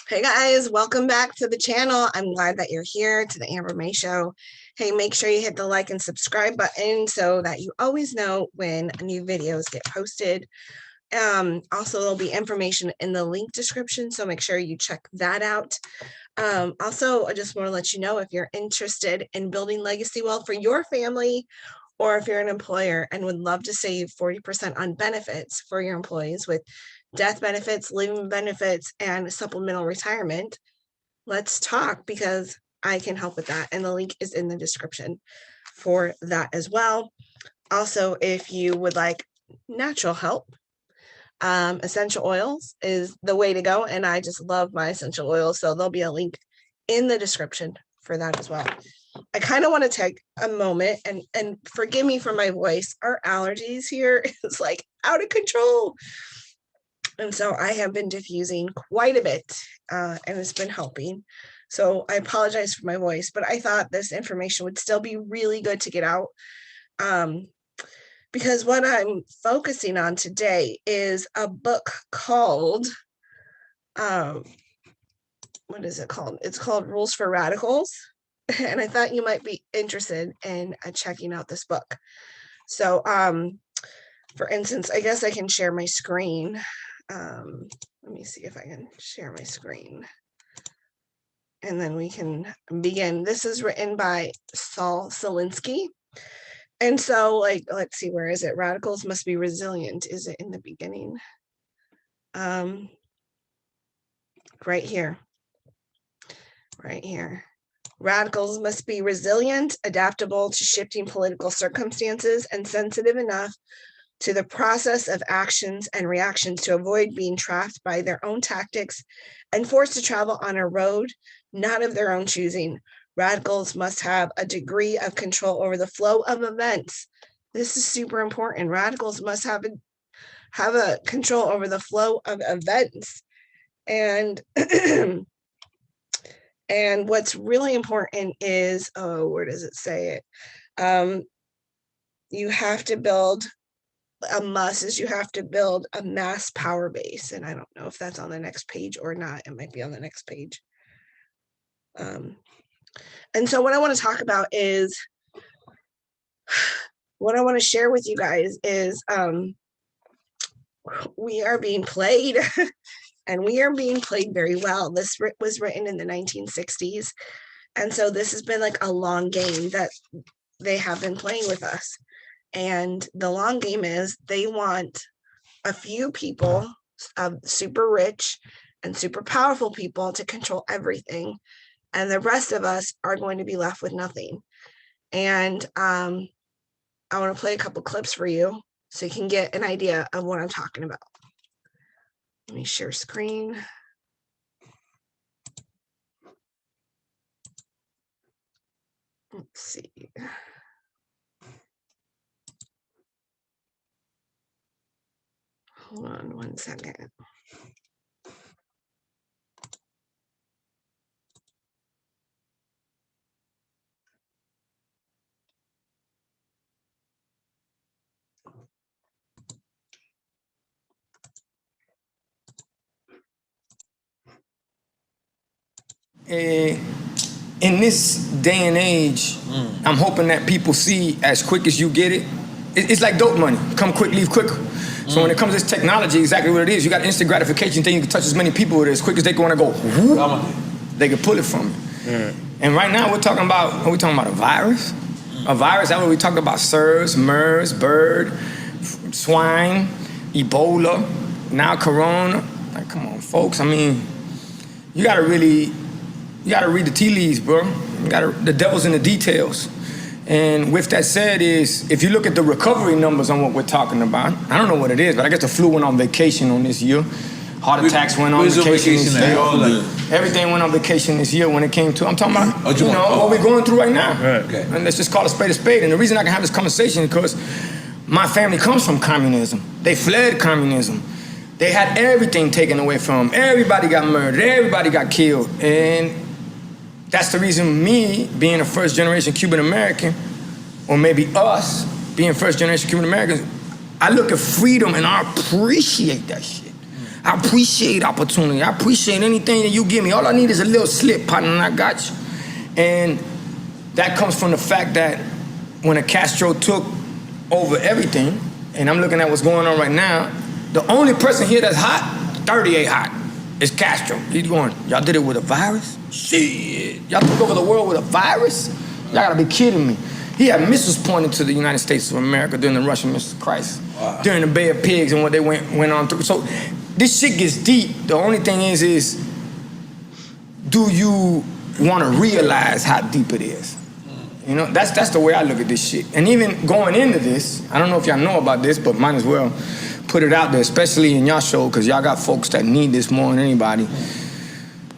Hey guys, welcome back to the channel. I'm glad that you're here to the Amber May Show. Hey, make sure you hit the like and subscribe button so that you always know when new videos get posted. Also, there'll be information in the link description, so make sure you check that out. Also, I just want to let you know if you're interested in building legacy wealth for your family, or if you're an employer and would love to save 40% on benefits for your employees with death benefits, living benefits, and supplemental retirement, let's talk because I can help with that. And the link is in the description for that as well. Also, if you would like natural help, essential oils is the way to go. And I just love my essential oils. So there'll be a link in the description for that as well. I kind of want to take a moment and forgive me for my voice. Our allergies here is like out of control. And so I have been diffusing quite a bit, and it's been helping. So I apologize for my voice, but I thought this information would still be really good to get out. Because what I'm focusing on today is a book called, what is it called? It's called Rules for Radicals. And I thought you might be interested in checking out this book. So, for instance, I guess I can share my screen. Let me see if I can share my screen. And then we can begin. This is written by Saul Alinsky. And so, like, let's see, where is it? Radicals must be resilient. Is it in the beginning? Right here. Right here. Radicals must be resilient, adaptable to shifting political circumstances, and sensitive enough to the process of actions and reactions to avoid being trapped by their own tactics and forced to travel on a road not of their own choosing. Radicals must have a degree of control over the flow of events. This is super important. Radicals must have a control over the flow of events. And and what's really important is, oh, where does it say it? You have to build you have to build a mass power base. And I don't know if that's on the next page or not. It might be on the next page. And so what I want to talk about is, what I want to share with you guys is, we are being played and we are being played very well. This was written in the 1960s. And so this has been like a long game that they have been playing with us. And the long game is they want a few people, super rich and super powerful people, to control everything. And the rest of us are going to be left with nothing. And I want to play a couple clips for you so you can get an idea of what I'm talking about. Let me share screen. Let's see. Hold on one second. In this day and age, I'm hoping that people see as quick as you get it. It's like dope money. Come quick, leave quicker. So when it comes to this technology, exactly what it is. You got instant gratification thing. You can touch as many people with it as quick as they want to go. Whoop, they can pull it from you. And right now we're talking about, a virus? A virus, that's what we talk about. SARS, MERS, bird, swine, Ebola, now Corona. Like, come on, folks. I mean, you gotta read the tea leaves, bro. The devil's in the details. And with that said, is if you look at the recovery numbers on what we're talking about, I don't know what it is, but I guess the flu went on vacation on this year. Heart attacks went on vacation this year. Everything went on vacation this year when it came to, I'm talking about, what we're going through right now. Right. Okay. And let's just call a spade a spade. And the reason I can have this conversation is because my family comes from communism. They fled communism. They had everything taken away from them. Everybody got murdered. Everybody got killed. And that's the reason me, being a first-generation Cuban-American, or maybe us, being first-generation Cuban-Americans, I look at freedom and I appreciate that shit. I appreciate opportunity. I appreciate anything that you give me. All I need is a little slip, partner, and I got you. And that comes from the fact that when Castro took over everything, and I'm looking at what's going on right now, the only person here that's hot, 38 hot, is Castro. He's going, y'all did it with a virus? Shit. Y'all took over the world with a virus? Y'all gotta be kidding me. He had missiles pointed to the United States of America during the Russian missile crisis, during the Bay of Pigs and what they went on through. So this shit gets deep. The only thing is do you wanna realize how deep it is? You know, that's the way I look at this shit. And even going into this, I don't know if y'all know about this, but might as well put it out there, especially in y'all show, because y'all got folks that need this more than anybody.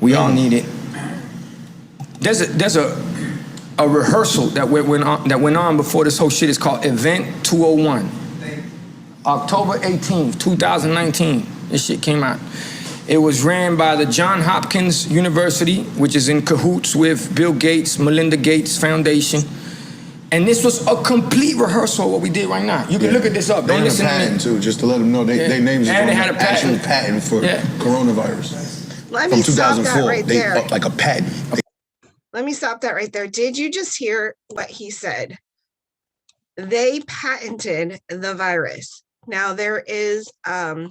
We all need it. There's a rehearsal that went on before this whole shit. Is called Event 201. October 18th, 2019, this shit came out. It was ran by the Johns Hopkins University, which is in cahoots with Bill Gates, Melinda Gates Foundation. And this was a complete rehearsal of what we did right now. You can look at this up. Don't listen to me. They had a patent too, just to let them know they names and they had a actual patent for coronavirus. Let me stop that right there. Like a patent. Let me stop that right there. Did you just hear what he said? They patented the virus. Now there is a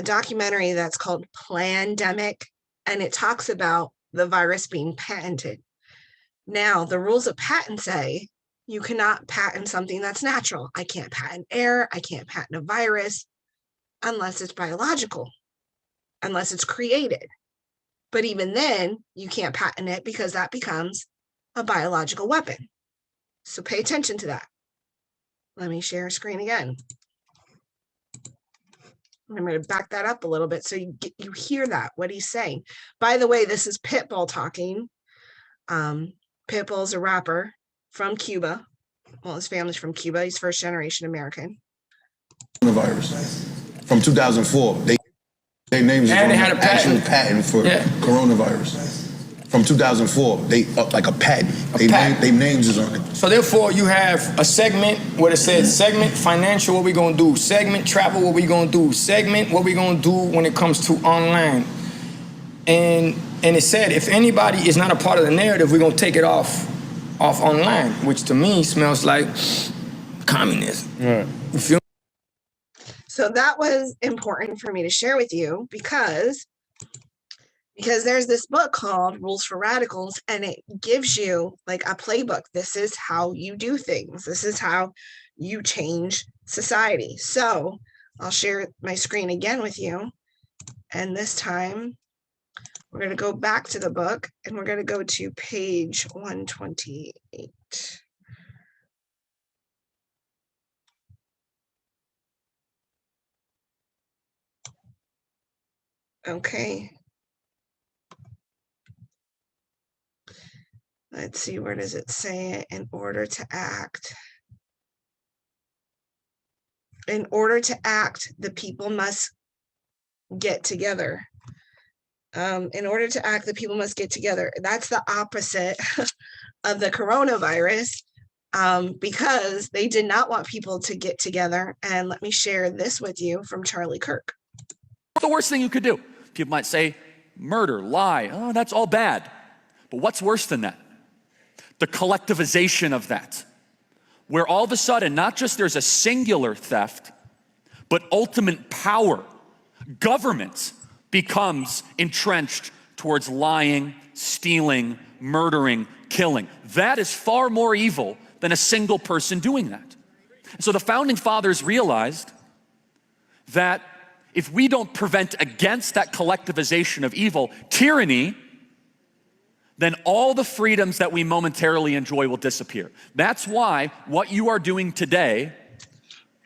documentary that's called Plandemic, and it talks about the virus being patented. Now, the rules of patent say you cannot patent something that's natural. I can't patent air. I can't patent a virus unless it's biological, unless it's created. But even then, you can't patent it because that becomes a biological weapon. So pay attention to that. Let me share a screen again. I'm going to back that up a little bit so you hear that, what he's saying. By the way, this is Pitbull talking. Pitbull's a rapper from Cuba. Well, his family's from Cuba. He's first generation American. Coronavirus. From 2004, they named it and they had a actual patent for coronavirus. From 2004, they like a patent. They names is on it. So therefore, you have a segment where it says segment financial, what we gonna do? Segment travel, what we gonna do? Segment, what we gonna do when it comes to online? And it said if anybody is not a part of the narrative, we're gonna take it off online, which to me smells like communism. Right. You feel? So that was important for me to share with you because there's this book called Rules for Radicals, and it gives you like a playbook. This is how you do things. This is how you change society. So I'll share my screen again with you. And this time we're going to go back to the book and we're going to go to page 128. Okay. Let's see, where does it say in order to act? In order to act, the people must get together. In order to act, the people must get together. That's the opposite of the coronavirus because they did not want people to get together. And let me share this with you from Charlie Kirk. What's the worst thing you could do? People might say murder, lie. Oh, that's all bad. But what's worse than that? The collectivization of that, where all of a sudden, not just there's a singular theft, but ultimate power, government becomes entrenched towards lying, stealing, murdering, killing. That is far more evil than a single person doing that. So the founding fathers realized that if we don't prevent against that collectivization of evil, tyranny, then all the freedoms that we momentarily enjoy will disappear. That's why what you are doing today,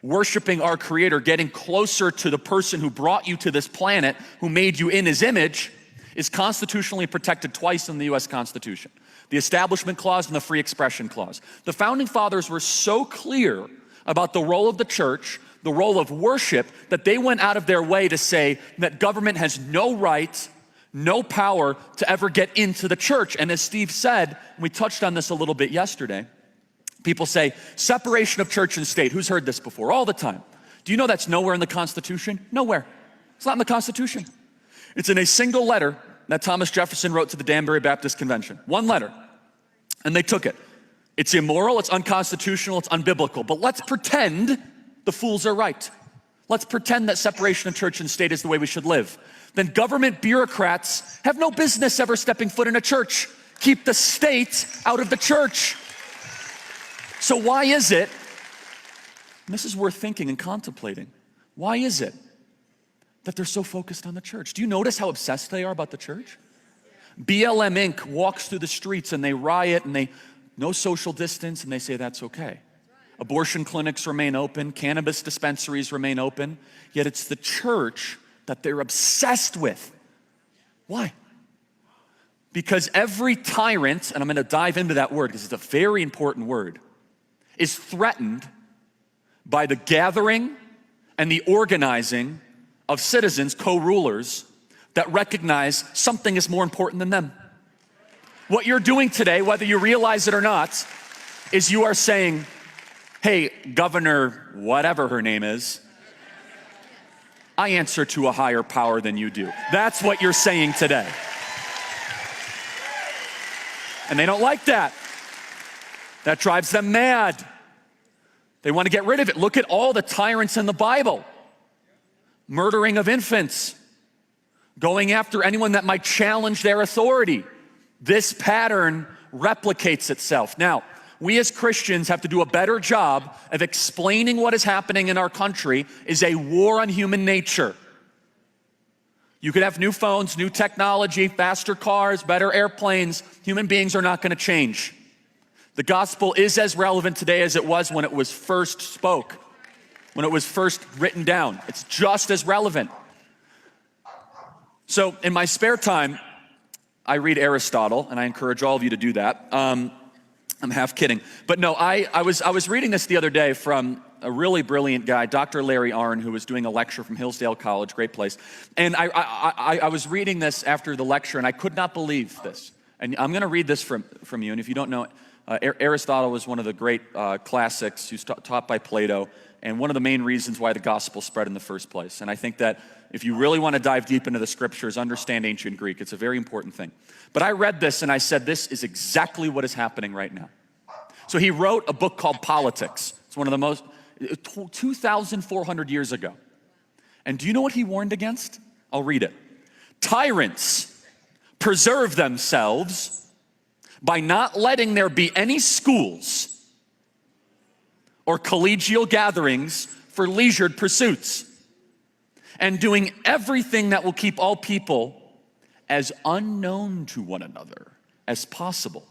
worshiping our Creator, getting closer to the person who brought you to this planet, who made you in His image, is constitutionally protected twice in the US Constitution. The Establishment Clause and the Free Expression Clause. The Founding Fathers were so clear about the role of the church, the role of worship, that they went out of their way to say that government has no right, no power to ever get into the church. And as Steve said, we touched on this a little bit yesterday, people say, separation of church and state. Who's heard this before? All the time. Do you know that's nowhere in the Constitution? Nowhere. It's not in the Constitution. It's in a single letter that Thomas Jefferson wrote to the Danbury Baptist Convention. One letter. And they took it. It's immoral, it's unconstitutional, it's unbiblical. But let's pretend the fools are right. Let's pretend that separation of church and state is the way we should live. Then government bureaucrats have no business ever stepping foot in a church. Keep the state out of the church. So why is it, and this is worth thinking and contemplating, why is it that they're so focused on the church? Do you notice how obsessed they are about the church? BLM Inc. walks through the streets and they riot and they no social distance and they say that's okay. Abortion clinics remain open, cannabis dispensaries remain open, yet it's the church that they're obsessed with. Why? Because every tyrant, and I'm going to dive into that word because it's a very important word, is threatened by the gathering and the organizing of citizens, co-rulers, that recognize something is more important than them. What you're doing today, whether you realize it or not, is you are saying, hey, Governor, whatever her name is, I answer to a higher power than you do. That's what you're saying today. And they don't like that. That drives them mad. They want to get rid of it. Look at all the tyrants in the Bible. Murdering of infants. Going after anyone that might challenge their authority. This pattern replicates itself. Now, we as Christians have to do a better job of explaining what is happening in our country is a war on human nature. You could have new phones, new technology, faster cars, better airplanes. Human beings are not going to change. The gospel is as relevant today as it was when it was first spoke, when it was first written down. It's just as relevant. So in my spare time, I read Aristotle, and I encourage all of you to do that. I'm half kidding. But no, I was reading this the other day from a really brilliant guy, Dr. Larry Arnn, who was doing a lecture from Hillsdale College, great place. And I was reading this after the lecture, and I could not believe this. And I'm going to read this from you, and if you don't know, Aristotle was one of the great classics who's taught by Plato, and one of the main reasons why the gospel spread in the first place. And I think that if you really want to dive deep into the scriptures, understand ancient Greek. It's a very important thing. But I read this and I said, this is exactly what is happening right now. So he wrote a book called Politics. It's one of the most, 2,400 years ago. And do you know what he warned against? I'll read it. Tyrants preserve themselves by not letting there be any schools or collegial gatherings for leisured pursuits, and doing everything that will keep all people as unknown to one another as possible,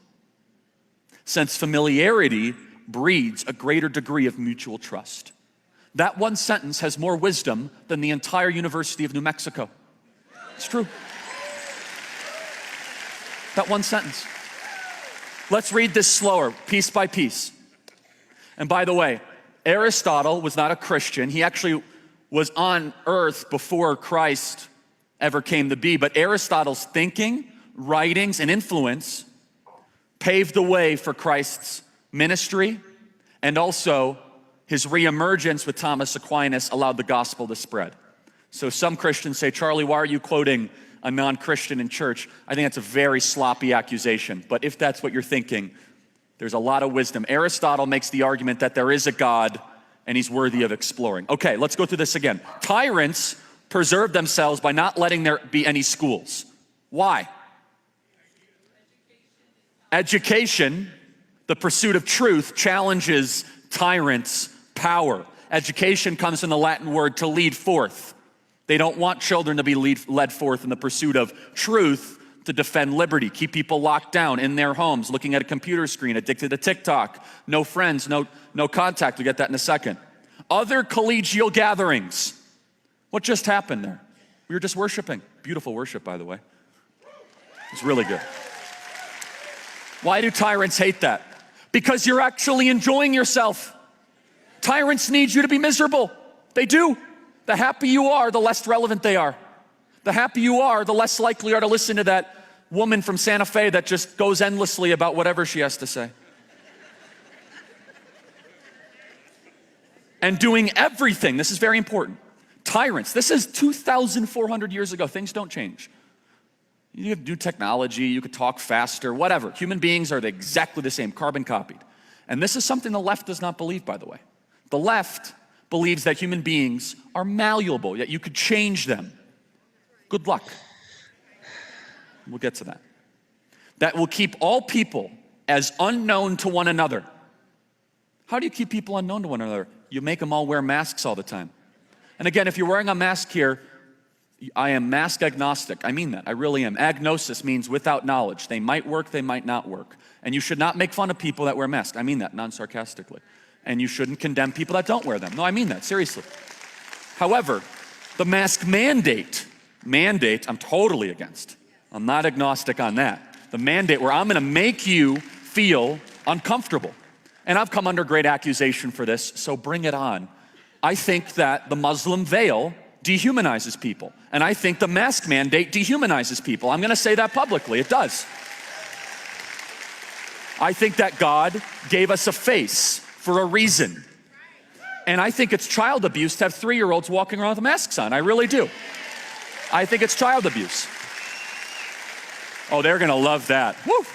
since familiarity breeds a greater degree of mutual trust. That one sentence has more wisdom than the entire University of New Mexico. It's true. That one sentence. Let's read this slower, piece by piece. And by the way, Aristotle was not a Christian. He actually was on earth before Christ ever came to be. But Aristotle's thinking, writings, and influence paved the way for Christ's ministry, and also his reemergence with Thomas Aquinas allowed the gospel to spread. So some Christians say, Charlie, why are you quoting a non-Christian in church? I think that's a very sloppy accusation. But if that's what you're thinking, there's a lot of wisdom. Aristotle makes the argument that there is a God and he's worthy of exploring. Okay, let's go through this again. Tyrants preserve themselves by not letting there be any schools. Why? Education, the pursuit of truth, challenges tyrants' power. Education comes from the Latin word to lead forth. They don't want children to be led forth in the pursuit of truth to defend liberty, keep people locked down in their homes, looking at a computer screen, addicted to TikTok, no friends, no contact. We'll get that in a second. Other collegial gatherings. What just happened there? We were just worshiping. Beautiful worship, by the way. It's really good. Why do tyrants hate that? Because you're actually enjoying yourself. Tyrants need you to be miserable. They do. The happier you are, the less relevant they are. The happier you are, the less likely you are to listen to that woman from Santa Fe that just goes endlessly about whatever she has to say. And doing everything, this is very important, tyrants. This is 2,400 years ago. Things don't change. You have new technology, you could talk faster, whatever. Human beings are exactly the same, carbon copied. And this is something the left does not believe, by the way. The left believes that human beings are malleable, that you could change them. Good luck. We'll get to that. That will keep all people as unknown to one another. How do you keep people unknown to one another? You make them all wear masks all the time. And again, if you're wearing a mask here, I am mask agnostic. I mean that. I really am. Agnosis means without knowledge. They might work, they might not work. And you should not make fun of people that wear masks. I mean that, non-sarcastically. And you shouldn't condemn people that don't wear them. No, I mean that, seriously. However, the mask mandate, I'm totally against. I'm not agnostic on that. The mandate where I'm gonna make you feel uncomfortable. And I've come under great accusation for this, so bring it on. I think that the Muslim veil dehumanizes people. And I think the mask mandate dehumanizes people. I'm gonna say that publicly, it does. I think that God gave us a face for a reason. And I think it's child abuse to have 3-year-olds walking around with masks on, I really do. I think it's child abuse. Oh, they're gonna love that. Woo!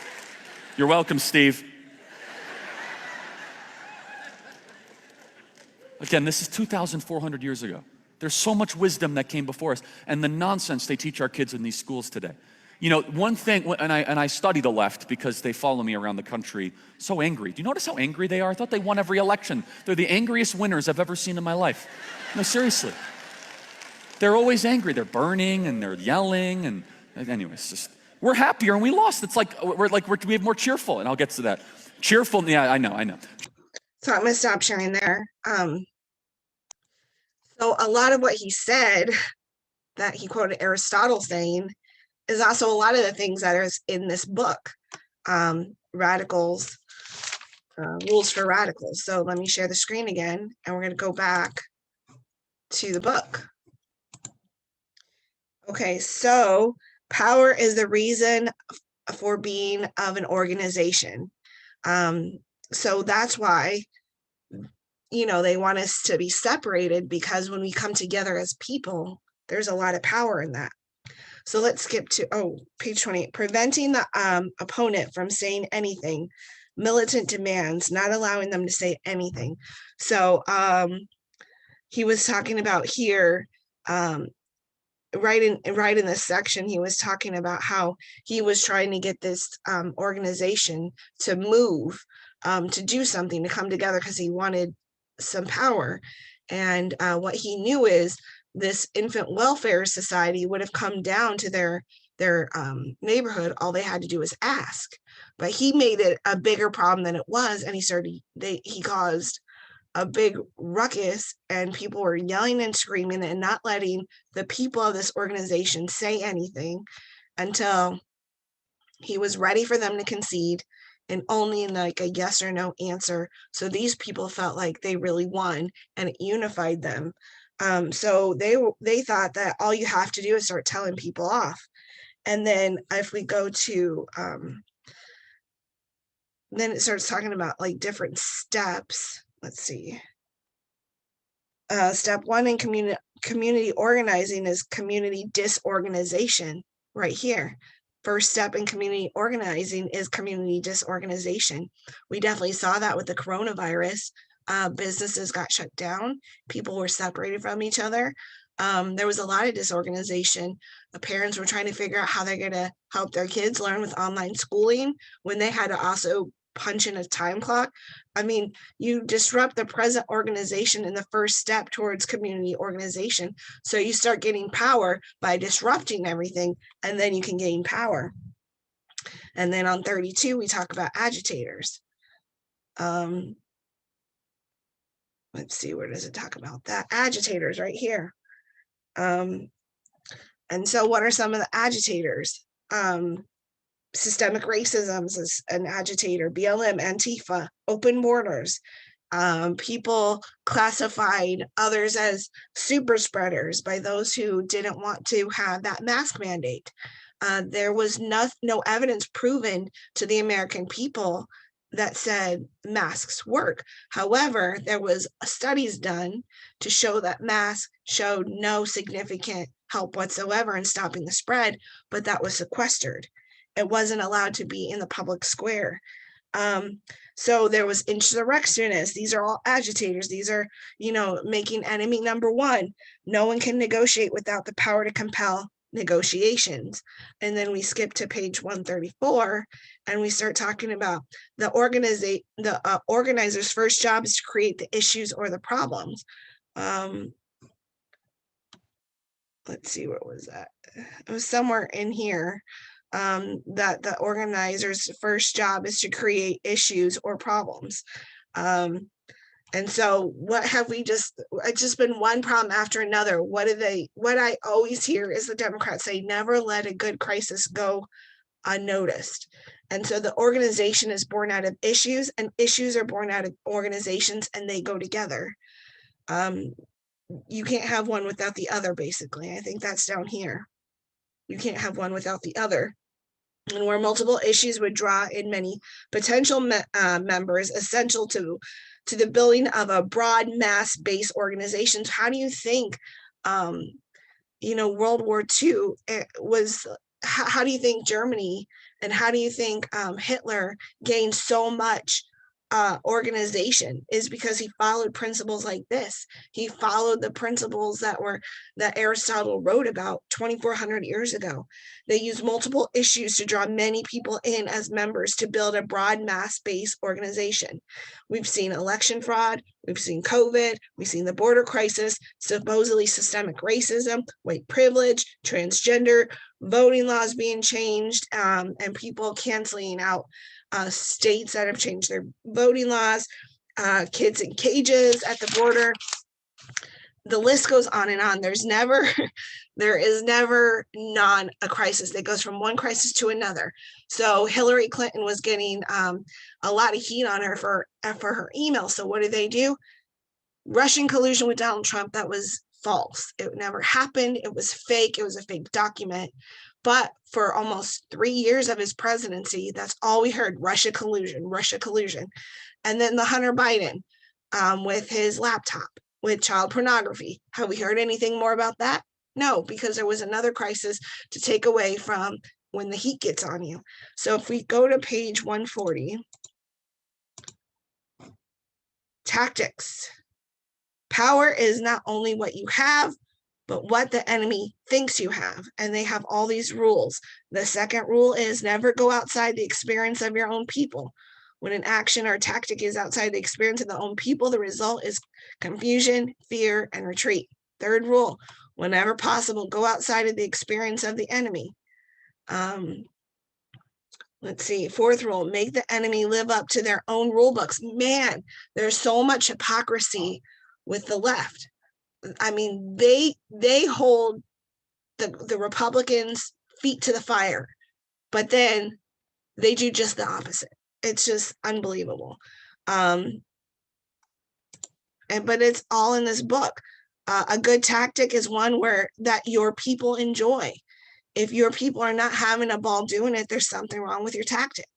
You're welcome, Steve. Again, this is 2,400 years ago. There's so much wisdom that came before us, and the nonsense they teach our kids in these schools today. You know, one thing, and I study the left because they follow me around the country, so angry. Do you notice how angry they are? I thought they won every election. They're the angriest winners I've ever seen in my life. No, seriously. They're always angry. They're burning and they're yelling, and anyways, just, we're happier and we lost. It's like, we have more cheerful, and I'll get to that. Cheerful, yeah, I know. So I'm gonna stop sharing there. So a lot of what he said that he quoted Aristotle saying is also a lot of the things that are in this book, Radicals, Rules for Radicals. So let me share the screen again, and we're gonna go back to the book. Okay, so power is the reason for being of an organization. So that's why, you know, they want us to be separated, because when we come together as people, there's a lot of power in that. So let's skip to, page 28, preventing the opponent from saying anything, militant demands, not allowing them to say anything. So he was talking about here, right in this section, he was talking about how he was trying to get this organization to move, to do something, to come together, because he wanted some power. And what he knew is this infant welfare society would have come down to their neighborhood. All they had to do was ask. But he made it a bigger problem than it was, and he caused a big ruckus, and people were yelling and screaming and not letting the people of this organization say anything until he was ready for them to concede, and only in like a yes or no answer. So these people felt like they really won, and it unified them. So they thought that all you have to do is start telling people off. And then if we go to, then it starts talking about like different steps. Let's see. Step 1 in community organizing is community disorganization right here. First step in community organizing is community disorganization. We definitely saw that with the coronavirus. Businesses got shut down. People were separated from each other. There was a lot of disorganization. The parents were trying to figure out how they're going to help their kids learn with online schooling when they had to also punch in a time clock. I mean, you disrupt the present organization in the first step towards community organization. So you start getting power by disrupting everything, and then you can gain power. And then on 32, we talk about agitators. Let's see, where does it talk about that? Agitators right here. And so what are some of the agitators? Systemic racism is an agitator, BLM, Antifa, open borders. People classified others as super spreaders by those who didn't want to have that mask mandate. There was no evidence proven to the American people that said masks work. However, there was studies done to show that masks showed no significant help whatsoever in stopping the spread, but that was sequestered. It wasn't allowed to be in the public square. So there was insurrectionists. These are all agitators. These are, making enemy number one. No one can negotiate without the power to compel negotiations. And then we skip to page 134 and we start talking about the organizer's first job is to create the issues or the problems. Let's see, what was that? It was somewhere in here. That the organizer's first job is to create issues or problems. And so what have we it's just been one problem after another. What I always hear is the Democrats say, never let a good crisis go unnoticed. And so the organization is born out of issues, and issues are born out of organizations, and they go together. You can't have one without the other, basically. I think that's down here. You can't have one without the other. And where multiple issues would draw in many potential members, essential to the building of a broad mass-based organizations. How do you think, World War II was? How do you think Germany and how do you think Hitler gained so much organization? Is because he followed principles like this. He followed the principles that Aristotle wrote about 2,400 years ago. They used multiple issues to draw many people in as members to build a broad mass-based organization. We've seen election fraud, we've seen COVID, we've seen the border crisis, supposedly systemic racism, white privilege, transgender, voting laws being changed, and people canceling out states that have changed their voting laws, kids in cages at the border. The list goes on and on. There is never a crisis that goes from one crisis to another. So Hillary Clinton was getting a lot of heat on her for her email. So what did they do? Russian collusion with Donald Trump. That was false. It never happened. It was fake. It was a fake document. But for almost 3 years of his presidency, that's all we heard: Russia collusion, Russia collusion. And then the Hunter Biden with his laptop, with child pornography. Have we heard anything more about that? No, because there was another crisis to take away from when the heat gets on you. So if we go to page 140, tactics. Power is not only what you have, but what the enemy thinks you have. And they have all these rules. The second rule is never go outside the experience of your own people. When an action or tactic is outside the experience of the own people, the result is confusion, fear, and retreat. Third rule, whenever possible, go outside of the experience of the enemy. Let's see, fourth rule, make the enemy live up to their own rule books. Man, there's so much hypocrisy with the left. I mean, they hold the Republicans' feet to the fire, but then they do just the opposite. It's just unbelievable. But it's all in this book. A good tactic is one that your people enjoy. If your people are not having a ball doing it, there's something wrong with your tactic.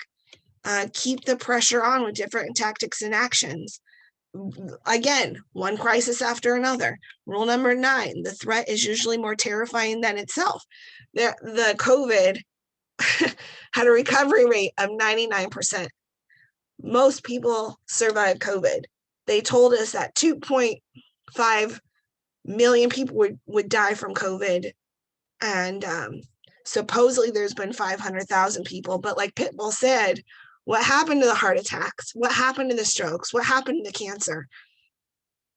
Keep the pressure on with different tactics and actions. Again, one crisis after another. Rule number 9, the threat is usually more terrifying than itself. The COVID had a recovery rate of 99%. Most people survived COVID. They told us that 2.5 million people would die from COVID. And supposedly there's been 500,000 people. But like Pitbull said, what happened to the heart attacks? What happened to the strokes? What happened to cancer?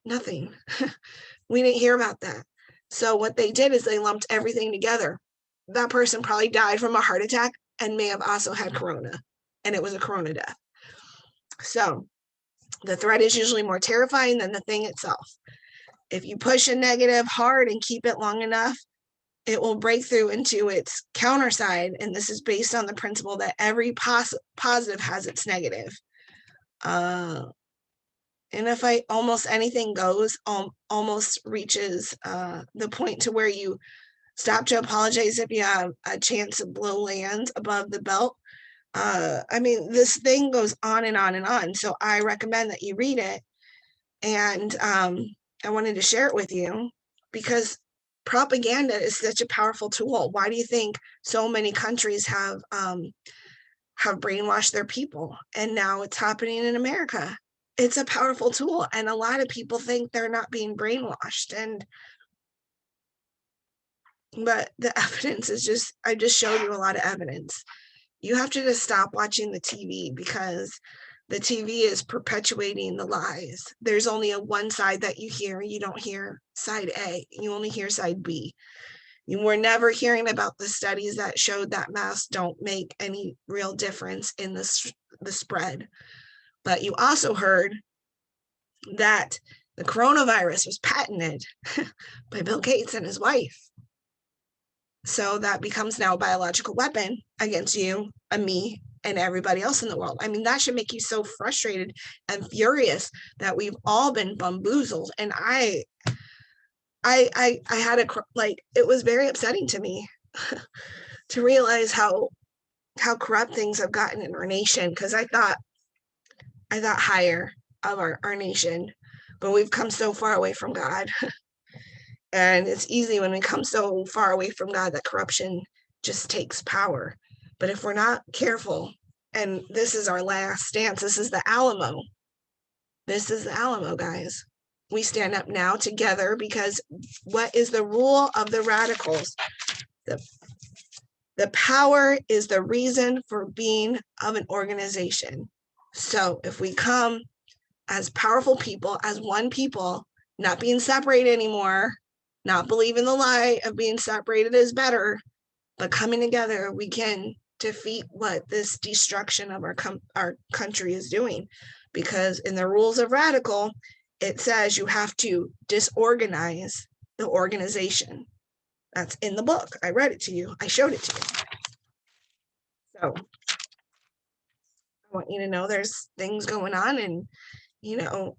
Nothing. We didn't hear about that. So what they did is they lumped everything together. That person probably died from a heart attack and may have also had corona, and it was a corona death. So the threat is usually more terrifying than the thing itself. If you push a negative hard and keep it long enough, it will break through into its counter side. And this is based on the principle that every positive has its negative. In a fight, almost anything goes, almost reaches the point to where you stop to apologize if you have a chance to blow lands above the belt. I mean, this thing goes on and on and on. So I recommend that you read it. And I wanted to share it with you because propaganda is such a powerful tool. Why do you think so many countries have brainwashed their people? And now it's happening in America. It's a powerful tool. And a lot of people think they're not being brainwashed. But the evidence is just, I just showed you a lot of evidence. You have to just stop watching the TV because the TV is perpetuating the lies. There's only a one side that you hear. You don't hear side A. You only hear side B. You were never hearing about the studies that showed that masks don't make any real difference in the spread. But you also heard that the coronavirus was patented by Bill Gates and his wife. So that becomes now a biological weapon against you and me and everybody else in the world. I mean, that should make you so frustrated and furious that we've all been bamboozled. And I had it was very upsetting to me to realize how corrupt things have gotten in our nation, because I thought higher of our nation, but we've come so far away from God. And it's easy when we come so far away from God that corruption just takes power. But if we're not careful, and this is our last stance, this is the Alamo. This is the Alamo, guys. We stand up now together because what is the rule of the radicals? The power is the reason for being of an organization. So if we come as powerful people, as one people, not being separated anymore, not believing the lie of being separated is better, but coming together, we can defeat what this destruction of our country is doing. Because in the rules of radical, it says you have to disorganize the organization. That's in the book. I read it to you. I showed it to you. So I want you to know there's things going on, and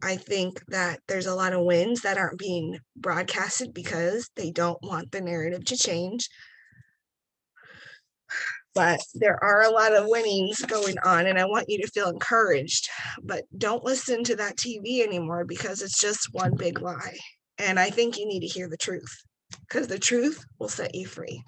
I think that there's a lot of wins that aren't being broadcasted because they don't want the narrative to change. But there are a lot of winnings going on, and I want you to feel encouraged. But don't listen to that TV anymore because it's just one big lie. And I think you need to hear the truth, because the truth will set you free.